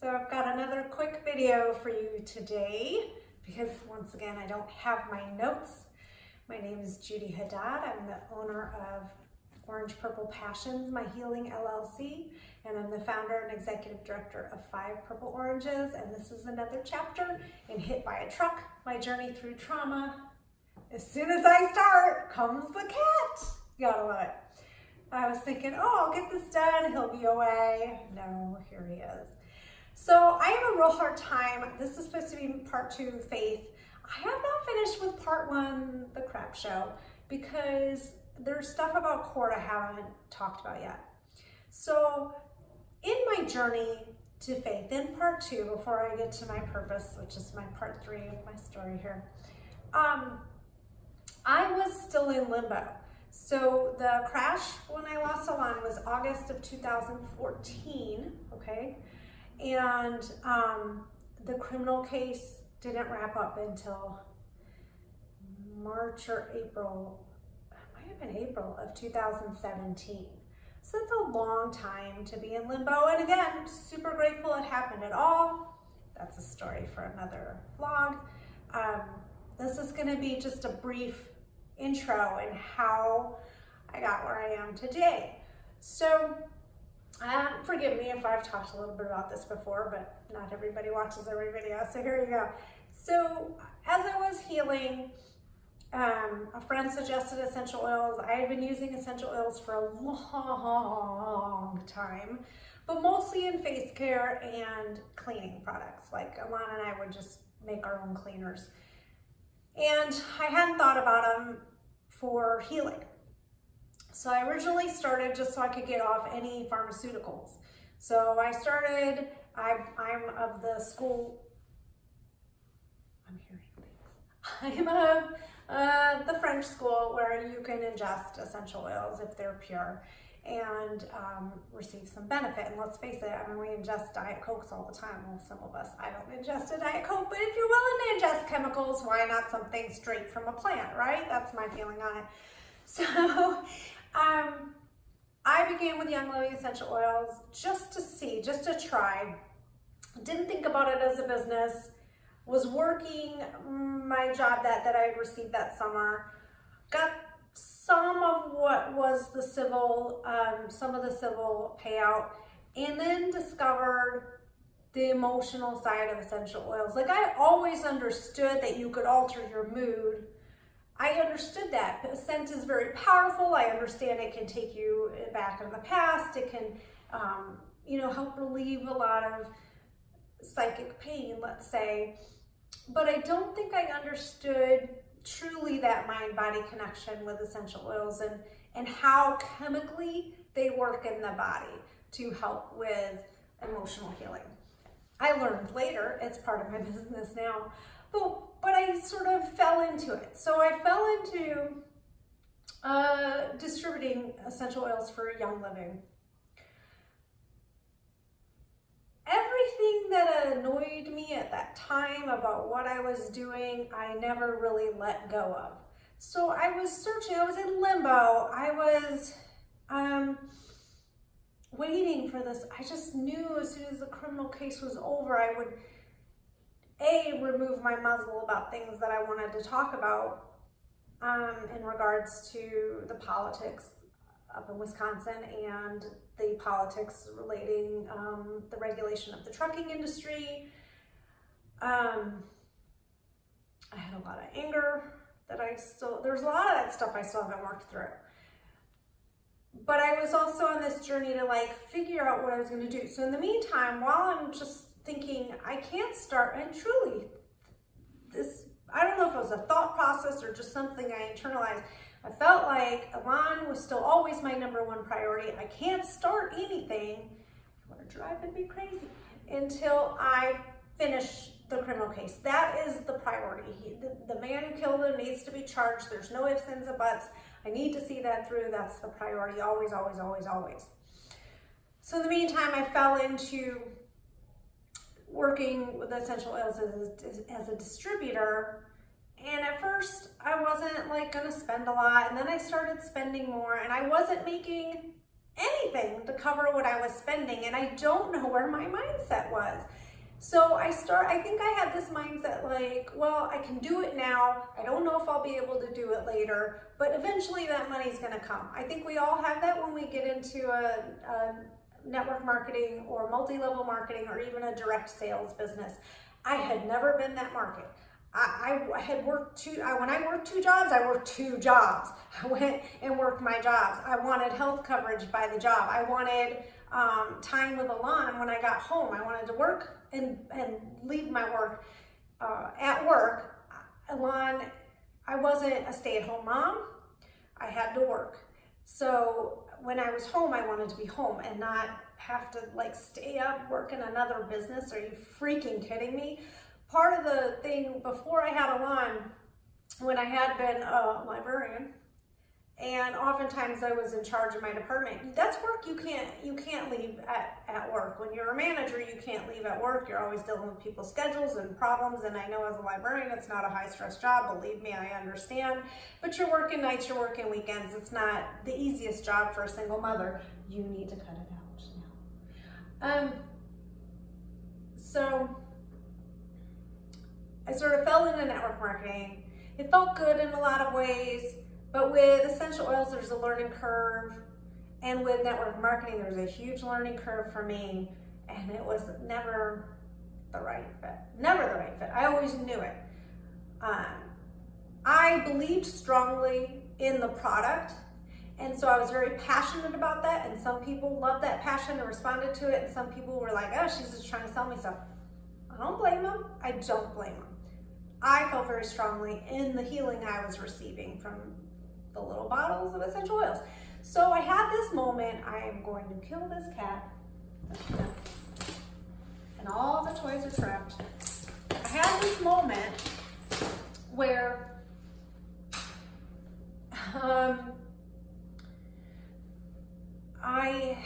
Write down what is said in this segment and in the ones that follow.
So I've got another quick video for you today because once again, I don't have my notes. My name is Judy Haddad. I'm the owner of Orange Purple Passions, My Healing LLC, and I'm the founder and executive director of 5 Purple Oranges, and this is another chapter in Hit by a Truck, My Journey Through Trauma. As soon as I start, comes the cat. You gotta love it. I was thinking, oh, I'll get this done, he'll be away. No, here he is. So I have a real hard time. This is supposed to be part 2, faith. I have not finished with part 1, the crap show, because there's stuff about court I haven't talked about yet. So in my journey to faith, in part 2, before I get to my purpose, which is my part 3 of my story here, I was still in limbo. So the crash when I lost Alon was August of 2014, okay? And the criminal case didn't wrap up until March or April, it might have been April of 2017. So it's a long time to be in limbo. And again, super grateful it happened at all. That's a story for another vlog. This is gonna be just a brief intro in how I got where I am today. So forgive me if I've talked a little bit about this before, but not everybody watches every video, so here you go. So as I was healing, a friend suggested essential oils. I had been using essential oils for a long time, but mostly in face care and cleaning products. Like Alon and I would just make our own cleaners. And I hadn't thought about them for healing. So I originally started just so I could get off any pharmaceuticals. So I started, I'm of the school, I'm hearing things. I'm of the French school where you can ingest essential oils if they're pure and receive some benefit. And let's face it, I mean, we ingest Diet Cokes all the time. Well, some of us, I don't ingest a Diet Coke, but if you're willing to ingest chemicals, why not something straight from a plant, right? That's my feeling on it. So I began with Young Living essential oils just to see, just to try. Didn't think about it as a business. Was working my job that I received that summer. Got some of what was the civil, some of the civil payout, and then discovered the emotional side of essential oils. Like I always understood that you could alter your mood. I understood that. Scent is very powerful. I understand it can take you back in the past. It can, help relieve a lot of psychic pain, let's say. But I don't think I understood truly that mind-body connection with essential oils and how chemically they work in the body to help with emotional healing. I learned later, it's part of my business now, but I sort of fell into it. So I fell into distributing essential oils for Young Living. Everything that annoyed me at that time about what I was doing, I never really let go of. So I was searching, I was in limbo, I was waiting for this. I just knew as soon as the criminal case was over, I would remove my muzzle about things that I wanted to talk about in regards to the politics up in Wisconsin and the politics relating the regulation of the trucking industry. I had a lot of anger that there's a lot of that stuff I still haven't worked through. But I was also on this journey to figure out what I was going to do. So in the meantime, while I'm just thinking, I can't start, and truly, I don't know if it was a thought process or just something I internalized. I felt like Alon was still always my #1 priority. I can't start anything, I want to drive me crazy, until I finish the criminal case. That is the priority. The man who killed him needs to be charged. There's no ifs, ands, or buts. I need to see that through. That's the priority, always, always, always, always. So in the meantime, I fell into working with essential oils as a distributor. And at first I wasn't gonna spend a lot, and then I started spending more, and I wasn't making anything to cover what I was spending, and I don't know where my mindset was. So I think I had this mindset like, well, I can do it now. I don't know if I'll be able to do it later, but eventually that money's gonna come. I think we all have that when we get into a network marketing or multi-level marketing or even a direct sales business. I had never been that market. I had worked when I worked 2 jobs, I worked 2 jobs. I went and worked my jobs. I wanted health coverage by the job. I wanted time with Alon when I got home. I wanted to work and leave my work at work. Alon, I wasn't a stay-at-home mom. I had to work. So when I was home, I wanted to be home and not have to like stay up working another business. Are you freaking kidding me? Part of the thing before I had Alon, when I had been a librarian, and oftentimes I was in charge of my department. That's work you can't leave at work. When you're a manager, you can't leave at work. You're always dealing with people's schedules and problems. And I know as a librarian, it's not a high stress job. Believe me, I understand. But you're working nights, you're working weekends. It's not the easiest job for a single mother. You need to cut it out now. So I sort of fell into network marketing. It felt good in a lot of ways. But with essential oils, there's a learning curve. And with network marketing, there's a huge learning curve for me. And it was never the right fit. Never the right fit. I always knew it. I believed strongly in the product. And so I was very passionate about that. And some people loved that passion and responded to it. And some people were like, oh, she's just trying to sell me stuff. I don't blame them. I don't blame them. I felt very strongly in the healing I was receiving from the little bottles of essential oils. So I had this moment, I am going to kill this cat. And all the toys are trapped. I had this moment where I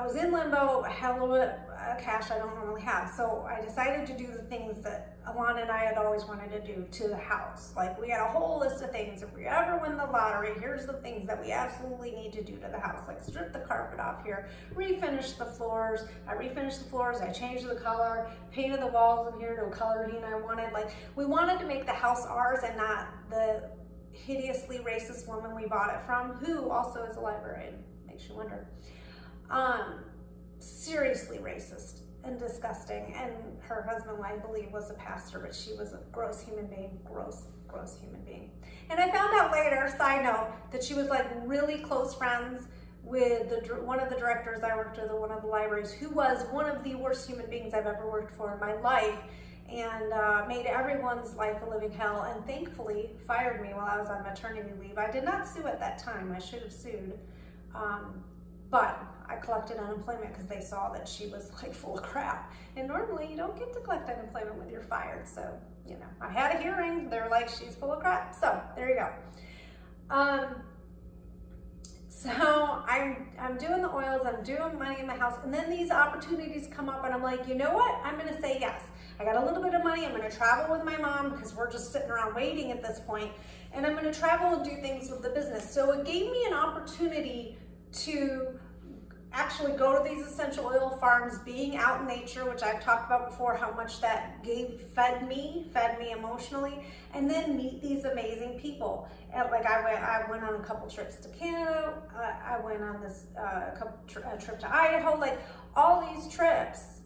was in limbo. I had a little bit of cash I don't normally have. So I decided to do the things that Alon and I had always wanted to do to the house. Like we had a whole list of things. If we ever win the lottery, here's the things that we absolutely need to do to the house. Like strip the carpet off here, refinish the floors. I refinished the floors. I changed the color, painted the walls in here to a color I wanted. Like we wanted to make the house ours and not the hideously racist woman we bought it from, who also is a librarian. Makes you wonder. Seriously racist and disgusting, and her husband, I believe, was a pastor, but she was a gross human being, gross human being. And I found out later, side note, that she was like really close friends with one of the directors I worked with at one of the libraries, who was one of the worst human beings I've ever worked for in my life, and made everyone's life a living hell, and thankfully fired me while I was on maternity leave. I did not sue at that time. I should have sued. But I collected unemployment because they saw that she was like full of crap. And normally you don't get to collect unemployment when you're fired. So, you know, I had a hearing. They're like, she's full of crap. So there you go. So I'm doing the oils, I'm doing money in the house. And then these opportunities come up and I'm like, you know what? I'm going to say yes. I got a little bit of money. I'm going to travel with my mom because we're just sitting around waiting at this point. And I'm going to travel and do things with the business. So it gave me an opportunity to actually go to these essential oil farms, being out in nature, which I've talked about before, how much that fed me emotionally, and then meet these amazing people. And like I went on a couple trips to Canada. I went on this trip to Idaho. Like all these trips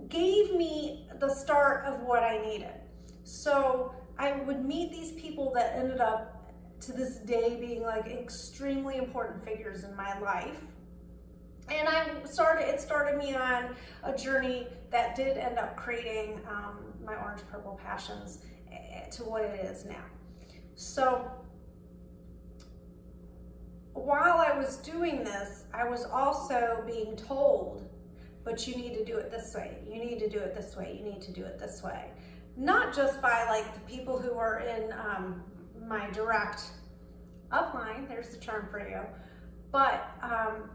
gave me the start of what I needed. So I would meet these people that ended up to this day being like extremely important figures in my life. And it started me on a journey that did end up creating my orange purple passions to what it is now. So while I was doing this, I was also being told, but you need to do it this way. You need to do it this way. You need to do it this way. Not just by like the people who are in my direct upline, there's the term for you, but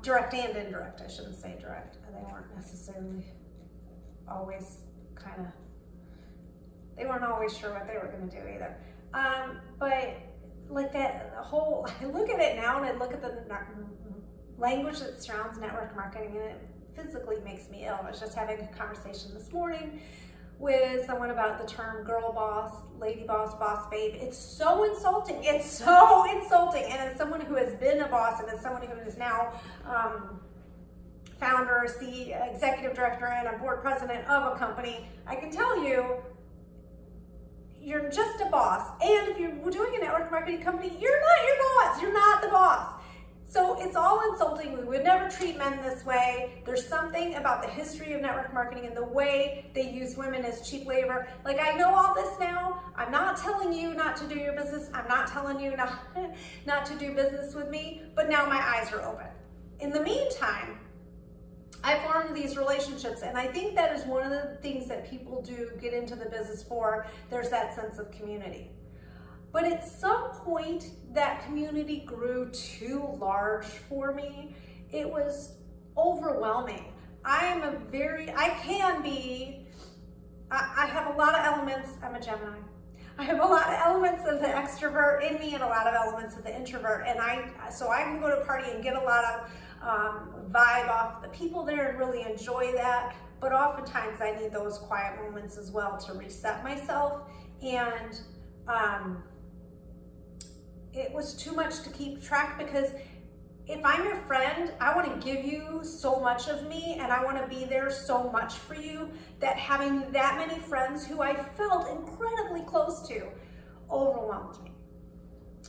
direct and indirect, I shouldn't say direct. They weren't necessarily always they weren't always sure what they were gonna do either. But like that whole, I look at it now and I look at the language that surrounds network marketing, and it physically makes me ill. I was just having a conversation this morning with someone about the term girl boss, lady boss, boss babe. It's so insulting. It's so insulting. And as someone who has been a boss, and as someone who is now founder, executive director, and a board president of a company, I can tell you, you're just a boss. And if you're doing a network marketing company, you're not your boss. You're not the boss. So it's all insulting. We would never treat men this way. There's something about the history of network marketing and the way they use women as cheap labor. Like, I know all this now. I'm not telling you not to do your business. I'm not telling you not to do business with me, but now my eyes are open. In the meantime, I formed these relationships, and I think that is one of the things that people do get into the business for. There's that sense of community. But at some point, that community grew too large for me. It was overwhelming. I have a lot of elements. I'm a Gemini. I have a lot of elements of the extrovert in me and a lot of elements of the introvert. So I can go to a party and get a lot of vibe off the people there and really enjoy that. But oftentimes I need those quiet moments as well to reset myself. And it was too much to keep track, because if I'm your friend, I want to give you so much of me, and I want to be there so much for you, that having that many friends who I felt incredibly close to overwhelmed me.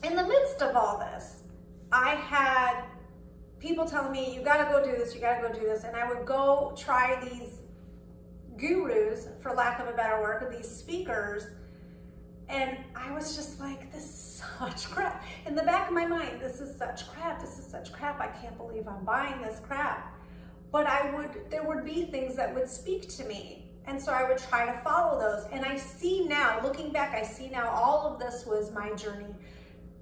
In the midst of all this, I had people telling me, you got to go do this, you got to go do this. And I would go try these gurus, for lack of a better word, these speakers. And I was just like, this is such crap. In the back of my mind, this is such crap. This is such crap. I can't believe I'm buying this crap. But there would be things that would speak to me. And so I would try to follow those. And I see now, looking back, I see now all of this was my journey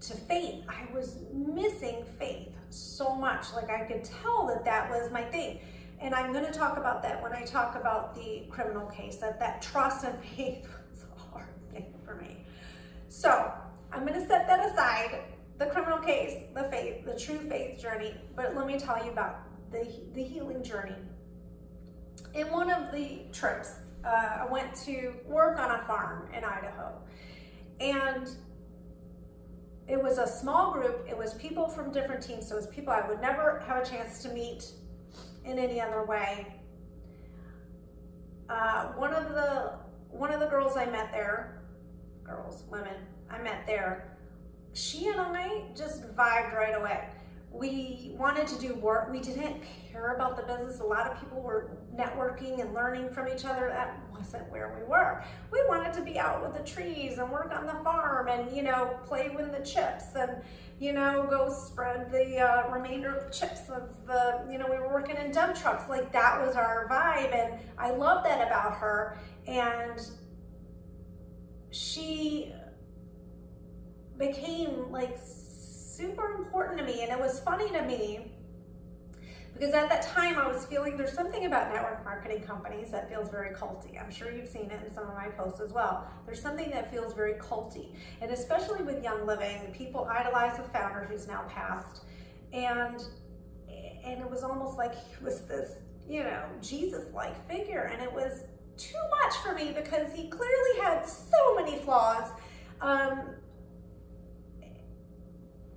to faith. I was missing faith so much. Like, I could tell that was my thing. And I'm going to talk about that when I talk about the criminal case, that trust and faith was a hard thing for me. So I'm going to set that aside, the criminal case, the faith, the true faith journey. But let me tell you about the healing journey. In one of the trips, I went to work on a farm in Idaho. And it was a small group. It was people from different teams. So it was people I would never have a chance to meet in any other way. One of the girls I met there, women I met there, she and I just vibed right away. We wanted to do work. We didn't care about the business. A lot of people were networking and learning from each other. That wasn't where we were. We wanted to be out with the trees and work on the farm and, play with the chips and, go spread the remainder of the chips. We were working in dump trucks. Like, that was our vibe. And I love that about her. And she became like super important to me. And it was funny to me because at that time I was feeling there's something about network marketing companies that feels very culty. I'm sure you've seen it in some of my posts as well. There's something that feels very culty. And especially with Young Living, people idolize the founder who's now passed. And it was almost like he was this, Jesus-like figure. And it was too much for me because he clearly had so many flaws.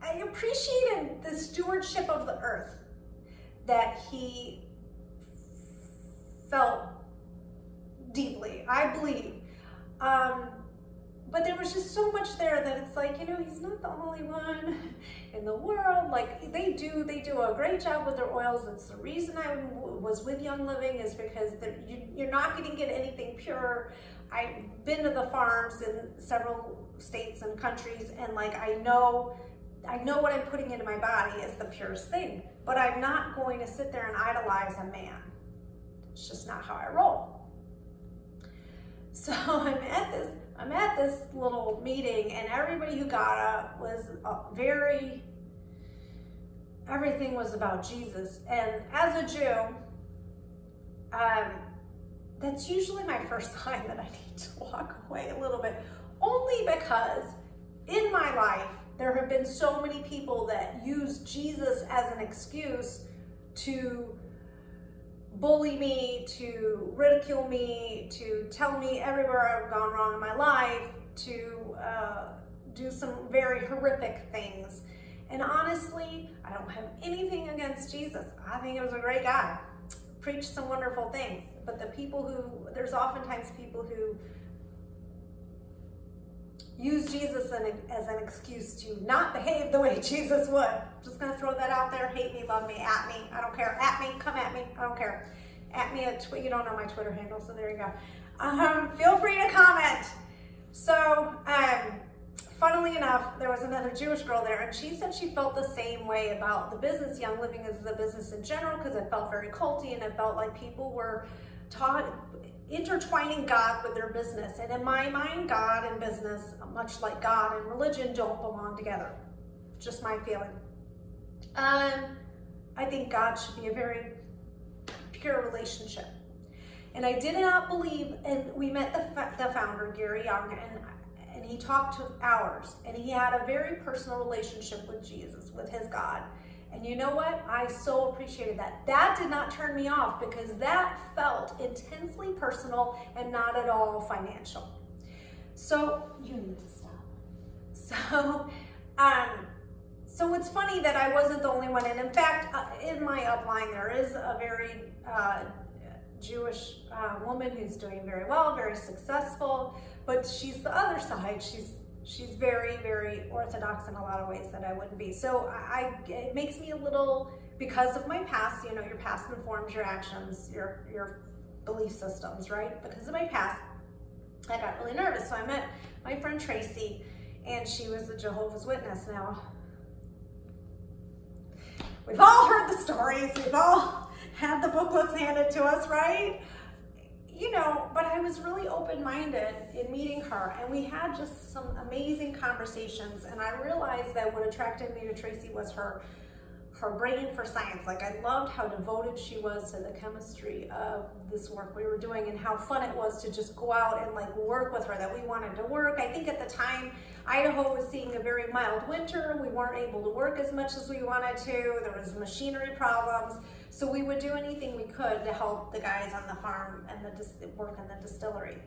I appreciated the stewardship of the earth that he felt deeply, I believe. But there was just so much there that it's like, he's not the only one in the world. Like, they do a great job with their oils. That's the reason I was with Young Living, is because you're not going to get anything pure. I've been to the farms in several states and countries, and I know what I'm putting into my body is the purest thing, but I'm not going to sit there and idolize a man. It's just not how I roll. So I'm at this little meeting, and everybody who got up was everything was about Jesus. And as a Jew, that's usually my first sign that I need to walk away a little bit, only because in my life, There have been so many people that use Jesus as an excuse to bully me, to ridicule me, to tell me everywhere I've gone wrong in my life, to do some very horrific things. And honestly, I don't have anything against Jesus. I think he was a great guy, preached some wonderful things. But there's oftentimes people who use Jesus as an excuse to not behave the way Jesus would. Just gonna throw that out there. Hate me, love me, at me. I don't care. At me, come at me. I don't care. At me you don't know my Twitter handle, so there you go. Feel free to comment. So, funnily enough, there was another Jewish girl there, and she said she felt the same way about the business, Young Living as the business in general, because it felt very culty, and it felt like people were intertwining God with their business. And in my mind, God and business, much like God and religion, don't belong together. Just my feeling. I think God should be a very pure relationship. And I did not believe, and we met the founder, Gary Young, and he talked to hours, and he had a very personal relationship with Jesus, with his God. And you know what? I so appreciated that. That did not turn me off, because that felt intensely personal and not at all financial. So you need to stop. So it's funny that I wasn't the only one. And in fact, in my upline, there is a very Jewish woman who's doing very well, very successful, but she's the other side. She's very, very orthodox in a lot of ways that I wouldn't be. So it makes me a little, because of my past, your past informs your actions, your belief systems, right? Because of my past, I got really nervous. So I met my friend Tracy, and she was a Jehovah's Witness. Now, we've all heard the stories. We've all had the booklets handed to us, right? But I was really open-minded in meeting her, and we had just some amazing conversations, and I realized that what attracted me to Tracy was her brain for science. Like, I loved how devoted she was to the chemistry of this work we were doing, and how fun it was to just go out and work with her, that we wanted to work. I think at the time, Idaho was seeing a very mild winter. We weren't able to work as much as we wanted to. There was machinery problems. So we would do anything we could to help the guys on the farm and work in the distillery.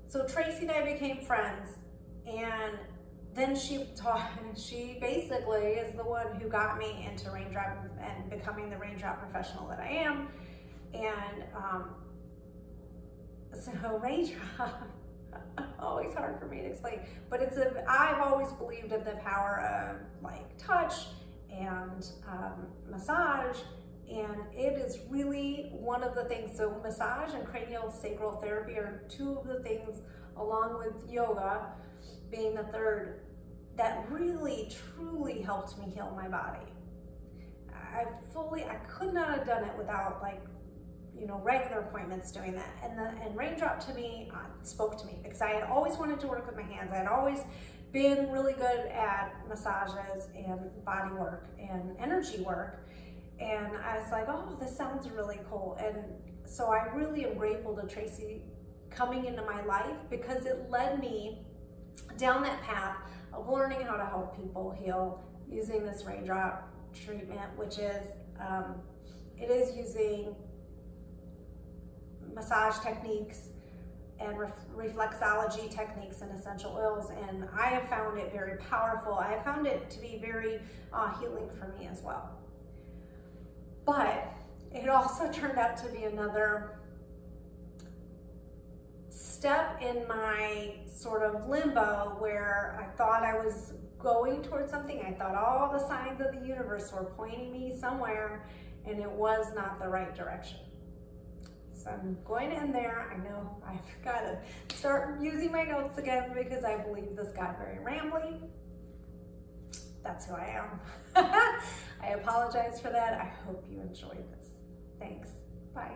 So Tracy and I became friends, and then she basically is the one who got me into raindrop and becoming the raindrop professional that I am. And so raindrop, always hard for me to explain, but I've always believed in the power of touch and massage, and it is really one of the things. So massage and cranial sacral therapy are two of the things, along with yoga being the third, that really truly helped me heal my body. I could not have done it without regular appointments doing that. And raindrop to me spoke to me, because I had always wanted to work with my hands. I had always been really good at massages and body work and energy work. And I was like, oh, this sounds really cool. And so I really am grateful to Tracy coming into my life, because it led me down that path of learning how to help people heal using this raindrop treatment, which is, it is using massage techniques and reflexology techniques and essential oils, and I have found it very powerful. I have found it to be very healing for me as well. But it also turned out to be another step in my sort of limbo, where I thought I was going towards something. I thought all the signs of the universe were pointing me somewhere, and it was not the right direction. So I'm going to end there. I know I've got to start using my notes again, because I believe this got very rambly. That's who I am. I apologize for that. I hope you enjoyed this. Thanks. Bye.